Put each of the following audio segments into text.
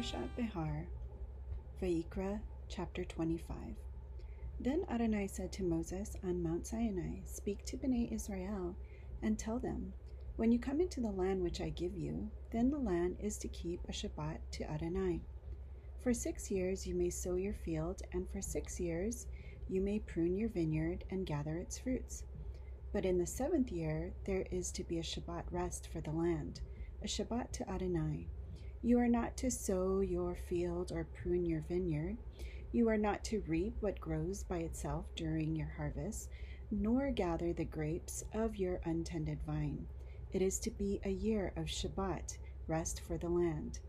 Parashat Behar, Vayikra, chapter 25. Then Adonai said to Moses on Mount Sinai, "Speak to Bnei Israel and tell them, when you come into the land which I give you, then the land is to keep a Shabbat to Adonai. For 6 years you may sow your field, and for 6 years you may prune your vineyard and gather its fruits. But in the 7th year there is to be a Shabbat rest for the land, a Shabbat to Adonai. You are not to sow your field or prune your vineyard. You are not to reap what grows by itself during your harvest, nor gather the grapes of your untended vine. It is to be a year of Shabbat, rest for the land.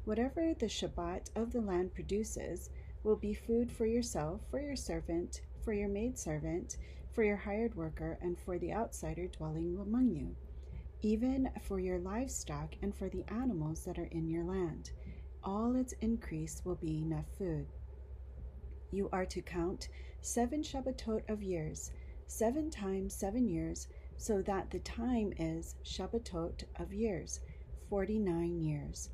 Whatever the Shabbat of the land produces will be food for yourself, for your servant, for your maidservant, for your hired worker, and for the outsider dwelling among you, even for your livestock and for the animals that are in your land. All its increase will be enough food. You are to count 7 Shabbatot of years, 7 times 7 years, so that the time is Shabbatot of years, 49 years.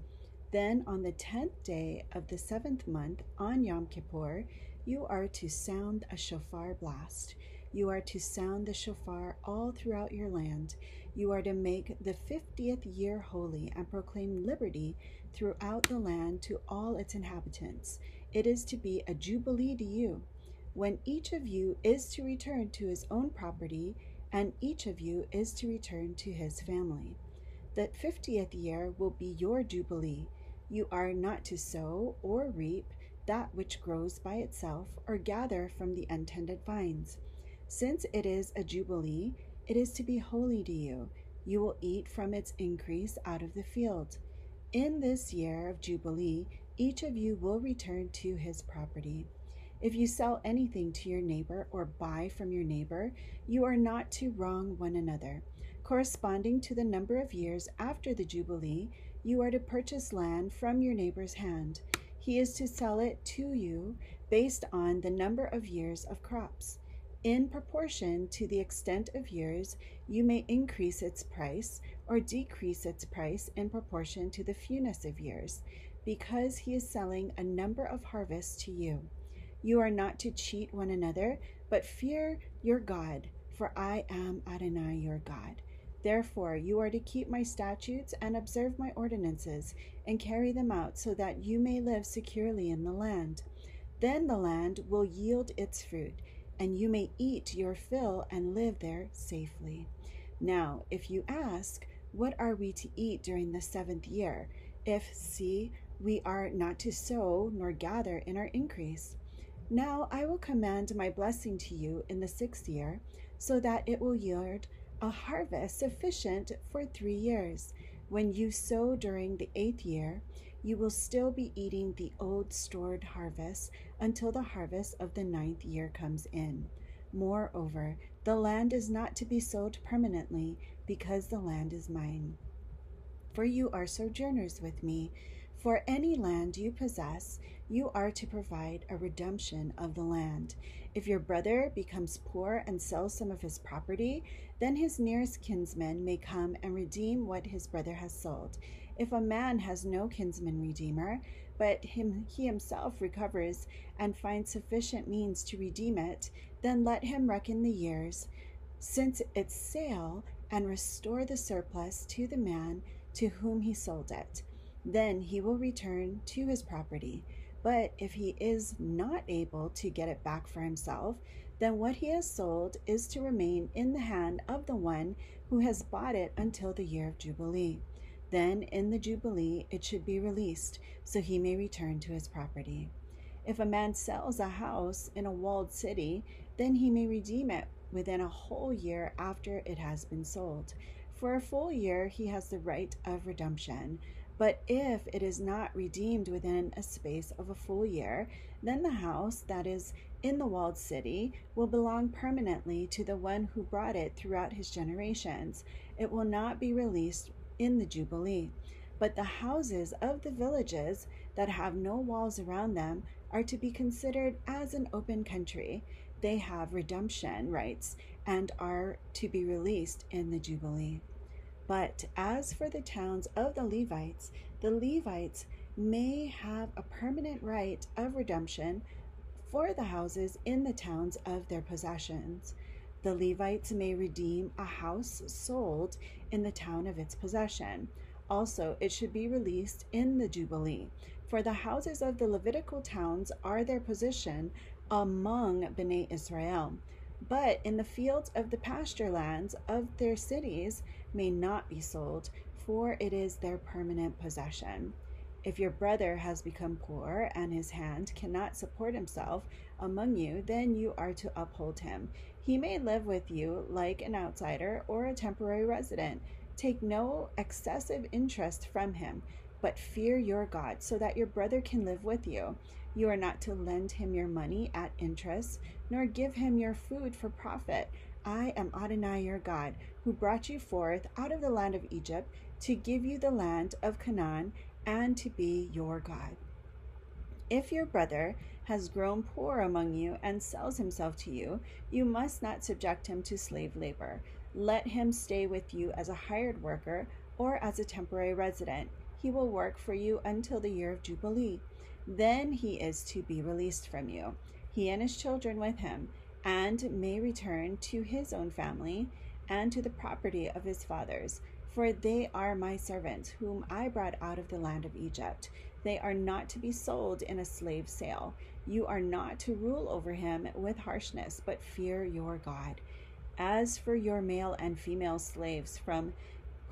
Then on the 10th day of the 7th month, on Yom Kippur, you are to sound a shofar blast. You are to sound the shofar all throughout your land. You are to make the 50th year holy and proclaim liberty throughout the land to all its inhabitants. It is to be a jubilee to you, when each of you is to return to his own property, and each of you is to return to his family. The 50th year will be your jubilee. You are not to sow or reap that which grows by itself, or gather from the untended vines. Since it is a jubilee, it is to be holy to you. You will eat from its increase out of the field. In this year of jubilee, each of you will return to his property. If you sell anything to your neighbor or buy from your neighbor, you are not to wrong one another. Corresponding to the number of years after the jubilee, you are to purchase land from your neighbor's hand. He is to sell it to you based on the number of years of crops. In proportion to the extent of years, you may increase its price or decrease its price in proportion to the fewness of years, because he is selling a number of harvests to you. You are not to cheat one another, but fear your God, for I am Adonai your God. Therefore, you are to keep my statutes and observe my ordinances and carry them out, so that you may live securely in the land. Then the land will yield its fruit, and you may eat your fill and live there safely. Now, if you ask, what are we to eat during the 7th year? See, we are not to sow nor gather in our increase. Now I will command my blessing to you in the 6th year, so that it will yield a harvest sufficient for 3 years. When you sow during the 8th year, you will still be eating the old stored harvest until the harvest of the 9th year comes in. Moreover, the land is not to be sold permanently, because the land is mine. For you are sojourners with me. For any land you possess, you are to provide a redemption of the land. If your brother becomes poor and sells some of his property, then his nearest kinsman may come and redeem what his brother has sold. If a man has no kinsman redeemer, but he himself recovers and finds sufficient means to redeem it, then let him reckon the years since its sale and restore the surplus to the man to whom he sold it. Then he will return to his property. But if he is not able to get it back for himself, then what he has sold is to remain in the hand of the one who has bought it until the year of Jubilee. Then in the Jubilee it should be released, so he may return to his property. If a man sells a house in a walled city, then he may redeem it within a whole year after it has been sold. For a full year he has the right of redemption. But if it is not redeemed within a space of a full year, then the house that is in the walled city will belong permanently to the one who brought it throughout his generations. It will not be released in the Jubilee. But the houses of the villages that have no walls around them are to be considered as an open country. They have redemption rights and are to be released in the Jubilee. But as for the towns of the Levites may have a permanent right of redemption for the houses in the towns of their possessions. The Levites may redeem a house sold in the town of its possession. Also, it should be released in the Jubilee, for the houses of the Levitical towns are their possession among Bnei Israel. But in the fields of the pasture lands of their cities may not be sold, for it is their permanent possession. If your brother has become poor and his hand cannot support himself among you, then you are to uphold him. He may live with you like an outsider or a temporary resident. Take no excessive interest from him, but fear your God, so that your brother can live with you. You are not to lend him your money at interest, nor give him your food for profit. I am Adonai your God, who brought you forth out of the land of Egypt to give you the land of Canaan and to be your God. If your brother has grown poor among you and sells himself to you, you must not subject him to slave labor. Let him stay with you as a hired worker or as a temporary resident. He will work for you until the year of Jubilee. Then he is to be released from you, he and his children with him, and may return to his own family and to the property of his fathers. For they are my servants, whom I brought out of the land of Egypt. They are not to be sold in a slave sale. You are not to rule over him with harshness, but fear your God. As for your male and female slaves, from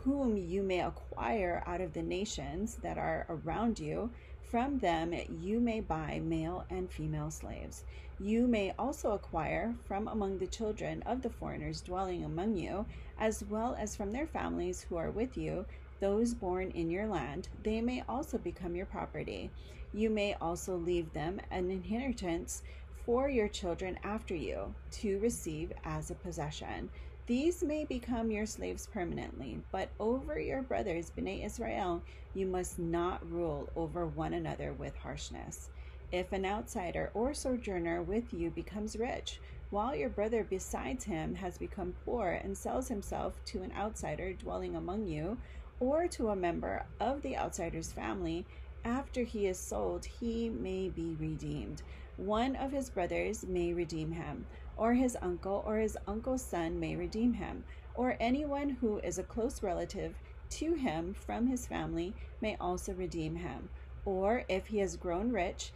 whom you may acquire out of the nations that are around you, from them you may buy male and female slaves. You may also acquire from among the children of the foreigners dwelling among you, as well as from their families who are with you, those born in your land. They may also become your property. You may also leave them an inheritance for your children after you to receive as a possession. These may become your slaves permanently, but over your brothers, Bnei Israel, you must not rule over one another with harshness. If an outsider or sojourner with you becomes rich, while your brother besides him has become poor and sells himself to an outsider dwelling among you, or to a member of the outsider's family, after he is sold, he may be redeemed. One of his brothers may redeem him, or his uncle or his uncle's son may redeem him, or anyone who is a close relative to him from his family may also redeem him. Or if he has grown rich,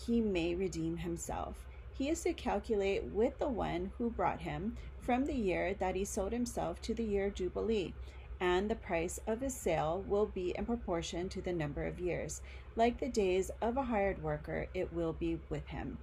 he may redeem himself. He is to calculate with the one who brought him from the year that he sold himself to the year of Jubilee, and the price of his sale will be in proportion to the number of years. Like the days of a hired worker, it will be with him.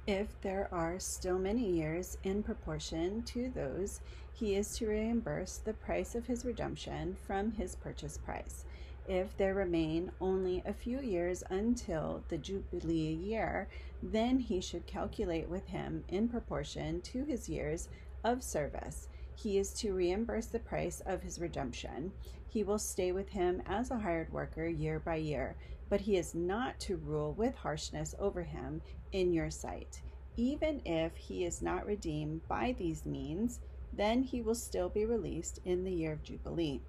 If there are still many years in proportion to those, he is to reimburse the price of his redemption from his purchase price. If there remain only a few years until the Jubilee year, then he should calculate with him in proportion to his years of service. He is to reimburse the price of his redemption. He will stay with him as a hired worker year by year, but he is not to rule with harshness over him in your sight. Even if he is not redeemed by these means, then he will still be released in the year of Jubilee,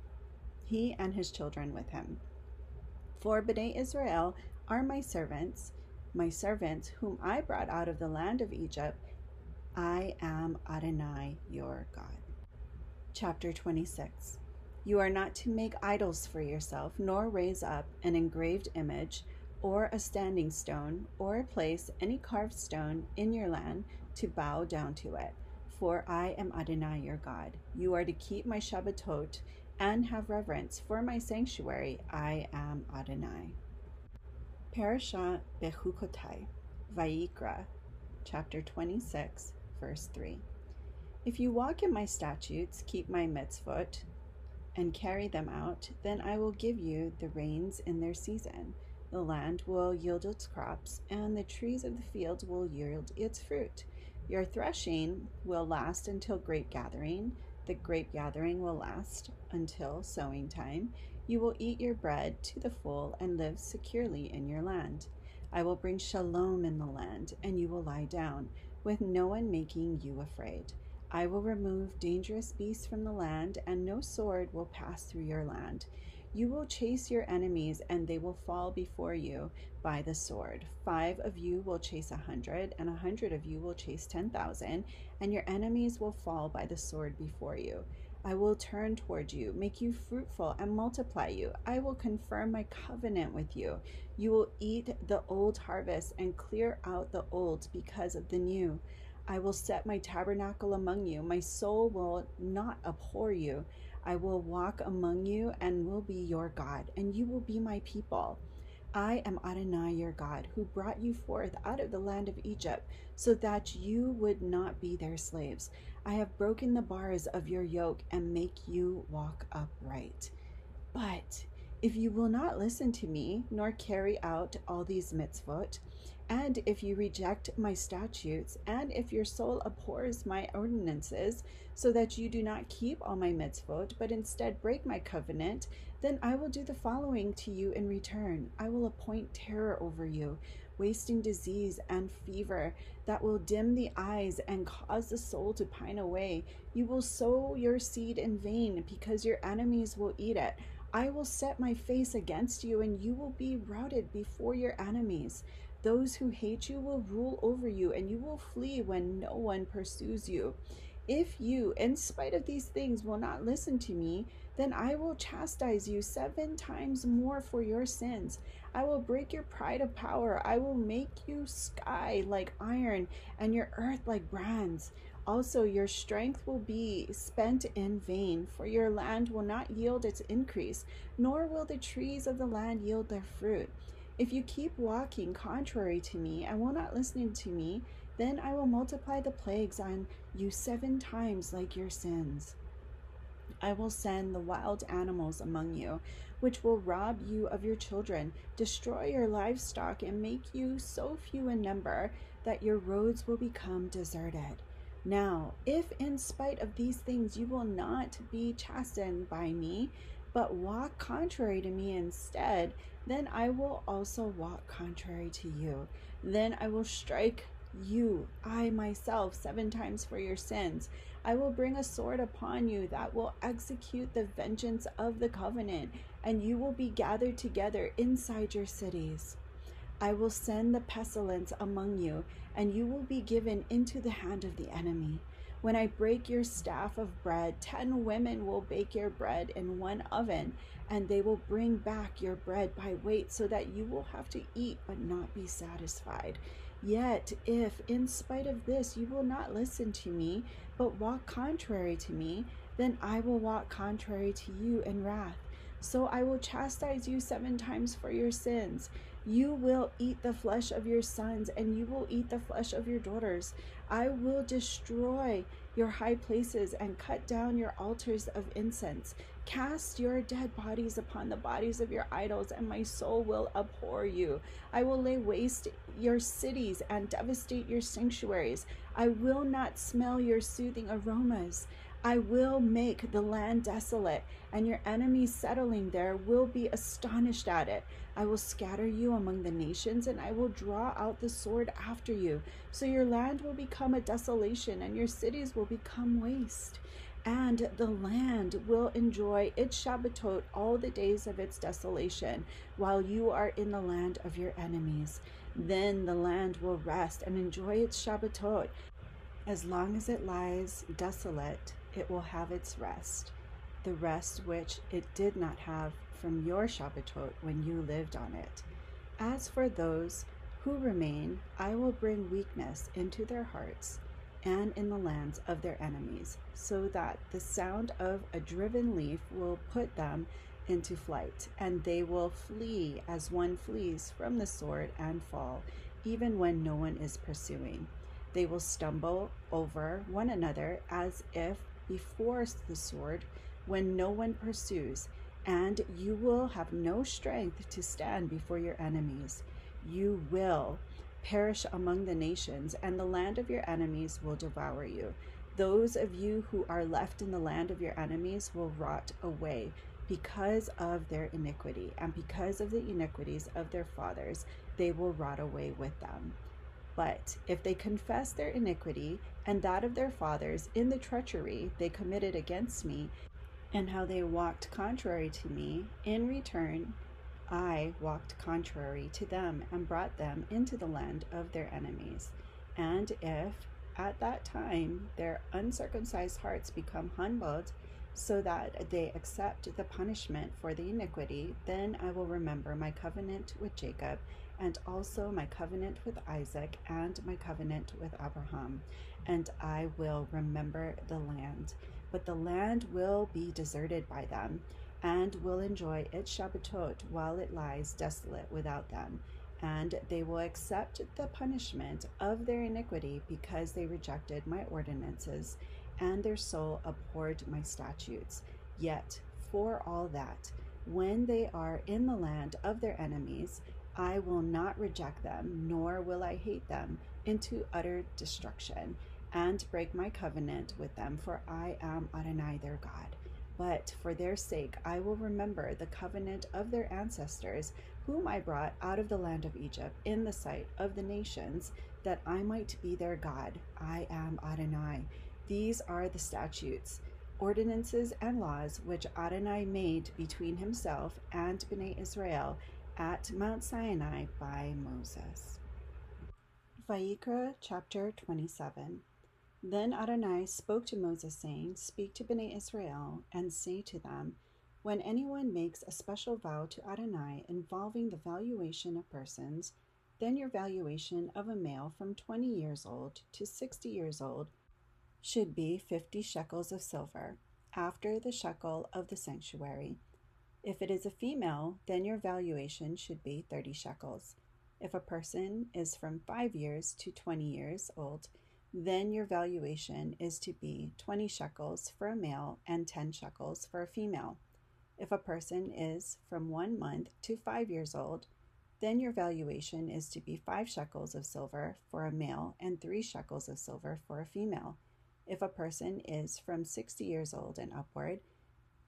he and his children with him. For Bnei Israel are my servants whom I brought out of the land of Egypt. I am Adonai your God. Chapter 26. You are not to make idols for yourself, nor raise up an engraved image, or a standing stone, or place any carved stone in your land to bow down to it. For I am Adonai your God. You are to keep my Shabbatot and have reverence for my sanctuary. I am Adonai. Parashat Bechukotai, Vayikra, chapter 26, verse 3. If you walk in my statutes, keep my mitzvot, and carry them out, then I will give you the rains in their season. The land will yield its crops, and the trees of the fields will yield its fruit. Your threshing will last until grape gathering. The grape gathering will last until sowing time. You will eat your bread to the full and live securely in your land. I will bring shalom in the land, and you will lie down, with no one making you afraid. I will remove dangerous beasts from the land, and no sword will pass through your land. You will chase your enemies, and they will fall before you by the sword. 5 of you will chase 100, and 100 of you will chase 10,000, and your enemies will fall by the sword before you. I will turn toward you, make you fruitful, and multiply you. I will confirm my covenant with you. You will eat the old harvest and clear out the old because of the new. I will set my tabernacle among you. My soul will not abhor you. I will walk among you and will be your God, and you will be my people. I am Adonai your God, who brought you forth out of the land of Egypt, so that you would not be their slaves. I have broken the bars of your yoke and make you walk upright. But if you will not listen to me, nor carry out all these mitzvot, and if you reject my statutes, and if your soul abhors my ordinances, so that you do not keep all my mitzvot, but instead break my covenant, then I will do the following to you in return. I will appoint terror over you, wasting disease and fever that will dim the eyes and cause the soul to pine away. You will sow your seed in vain, because your enemies will eat it. I will set my face against you, and you will be routed before your enemies. Those who hate you will rule over you, and you will flee when no one pursues you. If you, in spite of these things, will not listen to me, then I will chastise you 7 times more for your sins. I will break your pride of power. I will make you sky like iron, and your earth like bronze. Also, your strength will be spent in vain, for your land will not yield its increase, nor will the trees of the land yield their fruit. If you keep walking contrary to me and will not listen to me, then I will multiply the plagues on you 7 times like your sins. I will send the wild animals among you, which will rob you of your children, destroy your livestock, and make you so few in number that your roads will become deserted. Now, if in spite of these things you will not be chastened by me, but walk contrary to me instead, then I will also walk contrary to you. Then I will strike you, I myself, 7 times for your sins. I will bring a sword upon you that will execute the vengeance of the covenant, and you will be gathered together inside your cities. I will send the pestilence among you, and you will be given into the hand of the enemy. When I break your staff of bread, 10 women will bake your bread in one oven, and they will bring back your bread by weight, so that you will have to eat but not be satisfied. Yet, if in spite of this you will not listen to me, but walk contrary to me, then I will walk contrary to you in wrath. So I will chastise you 7 times for your sins. You will eat the flesh of your sons, and you will eat the flesh of your daughters. I will destroy your high places and cut down your altars of incense. Cast your dead bodies upon the bodies of your idols, and my soul will abhor you. I will lay waste your cities and devastate your sanctuaries. I will not smell your soothing aromas. I will make the land desolate, and your enemies settling there will be astonished at it. I will scatter you among the nations, and I will draw out the sword after you. So your land will become a desolation, and your cities will become waste. And the land will enjoy its Shabbatot all the days of its desolation, while you are in the land of your enemies. Then the land will rest and enjoy its Shabbatot. As long as it lies desolate, it will have its rest, the rest which it did not have from your Shabbatot when you lived on it. As for those who remain, I will bring weakness into their hearts and in the lands of their enemies, so that the sound of a driven leaf will put them into flight, and they will flee as one flees from the sword and fall, even when no one is pursuing. They will stumble over one another as if before the sword, when no one pursues, and you will have no strength to stand before your enemies. You will perish among the nations, and the land of your enemies will devour you. Those of you who are left in the land of your enemies will rot away because of their iniquity, and because of the iniquities of their fathers, they will rot away with them. But if they confess their iniquity and that of their fathers in the treachery they committed against me, and how they walked contrary to me. In return, I walked contrary to them and brought them into the land of their enemies. And if at that time their uncircumcised hearts become humbled, so that they accept the punishment for the iniquity, then I will remember my covenant with Jacob, and also my covenant with Isaac, and my covenant with Abraham, and I will remember the land. But the land will be deserted by them, and will enjoy its Shabbatot while it lies desolate without them. And they will accept the punishment of their iniquity, because they rejected my ordinances, and their soul abhorred my statutes. Yet, for all that, when they are in the land of their enemies, I will not reject them, nor will I hate them into utter destruction, and break my covenant with them, for I am Adonai their God. But for their sake I will remember the covenant of their ancestors, whom I brought out of the land of Egypt in the sight of the nations, that I might be their God. I am Adonai. These are the statutes, ordinances, and laws which Adonai made between himself and Bnei Israel at Mount Sinai by Moses. Vayikra chapter 27. Then Adonai spoke to Moses, saying, Speak to Bnei Israel, and say to them, when anyone makes a special vow to Adonai involving the valuation of persons, then your valuation of a male from 20 years old to 60 years old should be 50 shekels of silver, after the shekel of the sanctuary. If it is a female, then your valuation should be 30 shekels. If a person is from 5 years to 20 years old, then your valuation is to be 20 shekels for a male and 10 shekels for a female. If a person is from 1 month to 5 years old, then your valuation is to be 5 shekels of silver for a male and 3 shekels of silver for a female. If a person is from 60 years old and upward,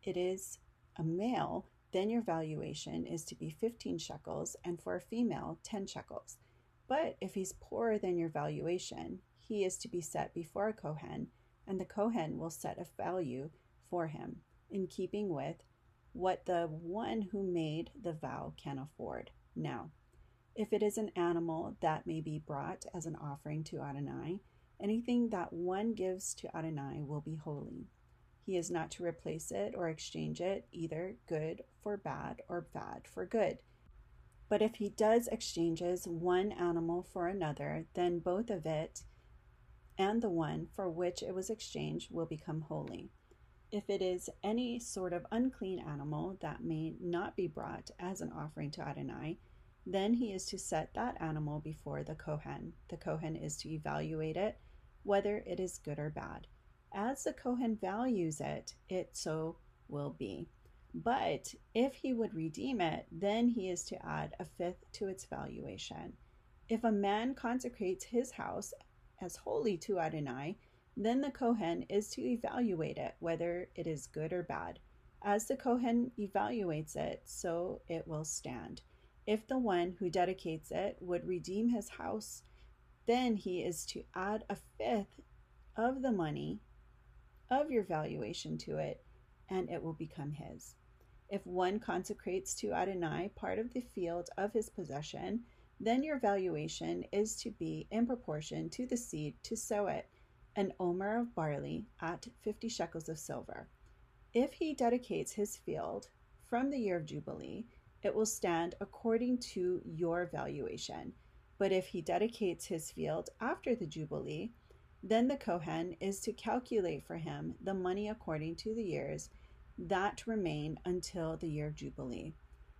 it is a male, then your valuation is to be 15 shekels, and for a female, 10 shekels. But if he's poorer than your valuation, he is to be set before a Kohen, and the Kohen will set a value for him, in keeping with what the one who made the vow can afford. Now, if it is an animal that may be brought as an offering to Adonai, anything that one gives to Adonai will be holy. He is not to replace it or exchange it, either good for bad or bad for good. But if he does exchanges one animal for another, then both of it and the one for which it was exchanged will become holy. If it is any sort of unclean animal that may not be brought as an offering to Adonai, then he is to set that animal before the Kohen. The Kohen is to evaluate it, whether it is good or bad. As the Kohen values it, it so will be. But if he would redeem it, then he is to add a fifth to its valuation. If a man consecrates his house as holy to Adonai, then the Kohen is to evaluate it, whether it is good or bad. As the Kohen evaluates it, so it will stand. If the one who dedicates it would redeem his house, then he is to add a fifth of the money of your valuation to it, and it will become his. If one consecrates to Adonai part of the field of his possession, then your valuation is to be in proportion to the seed to sow it, an omer of barley at 50 shekels of silver. If he dedicates his field from the year of Jubilee, it will stand according to your valuation. But if he dedicates his field after the Jubilee, then the Kohen is to calculate for him the money according to the years that remain until the year of Jubilee,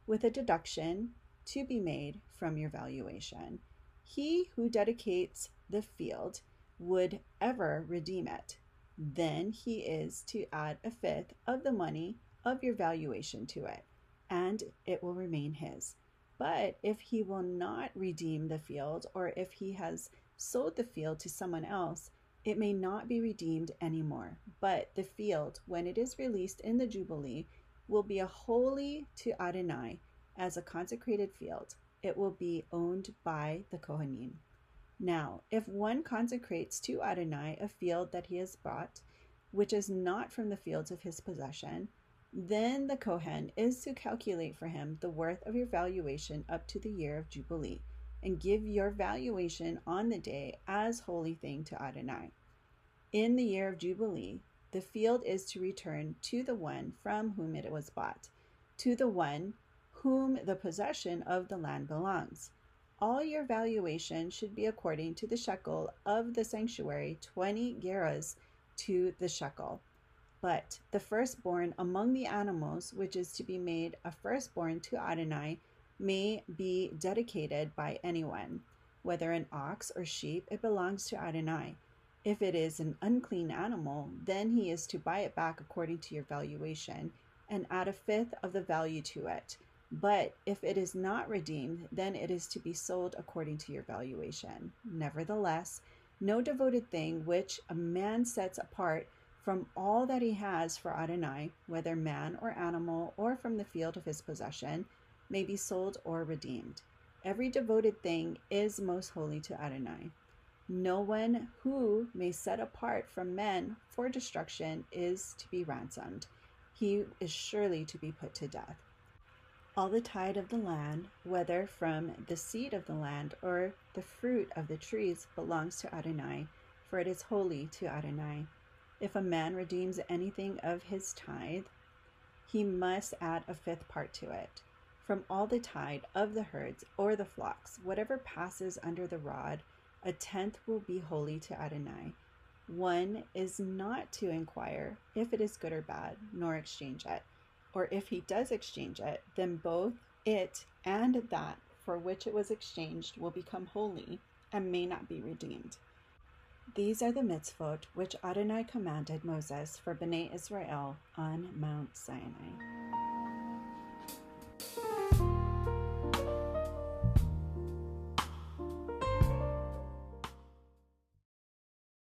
with a deduction to be made from your valuation. He who dedicates the field would ever redeem it, then he is to add a fifth of the money of your valuation to it, and it will remain his. But if he will not redeem the field, or if he has sold the field to someone else, it may not be redeemed anymore. But the field, when it is released in the Jubilee, will be a holy to Adonai as a consecrated field. It will be owned by the Kohanim. Now, if one consecrates to Adonai a field that he has bought, which is not from the fields of his possession, Then the Kohen is to calculate for him the worth of your valuation up to the year of Jubilee, and give your valuation on the day as holy thing to Adonai. In the year of Jubilee, the field is to return to the one from whom it was bought, to the one whom the possession of the land belongs. All your valuation should be according to the shekel of the sanctuary, 20 gerahs to the shekel. But the firstborn among the animals, which is to be made a firstborn to Adonai, may be dedicated by anyone. Whether an ox or sheep, it belongs to Adonai. If it is an unclean animal, then he is to buy it back according to your valuation, and add a fifth of the value to it. But if it is not redeemed, then it is to be sold according to your valuation. Nevertheless, no devoted thing which a man sets apart from all that he has for Adonai, whether man or animal, or from the field of his possession, may be sold or redeemed. Every devoted thing is most holy to Adonai. No one who may set apart from men for destruction is to be ransomed. He is surely to be put to death. All the tithe of the land, whether from the seed of the land or the fruit of the trees, belongs to Adonai, for it is holy to Adonai. If a man redeems anything of his tithe, he must add a fifth part to it. From all the tithe of the herds or the flocks, whatever passes under the rod, a tenth will be holy to Adonai. One is not to inquire if it is good or bad, nor exchange it. Or if he does exchange it, then both it and that for which it was exchanged will become holy and may not be redeemed. These are the mitzvot which Adonai commanded Moses for Bnei Israel on Mount Sinai.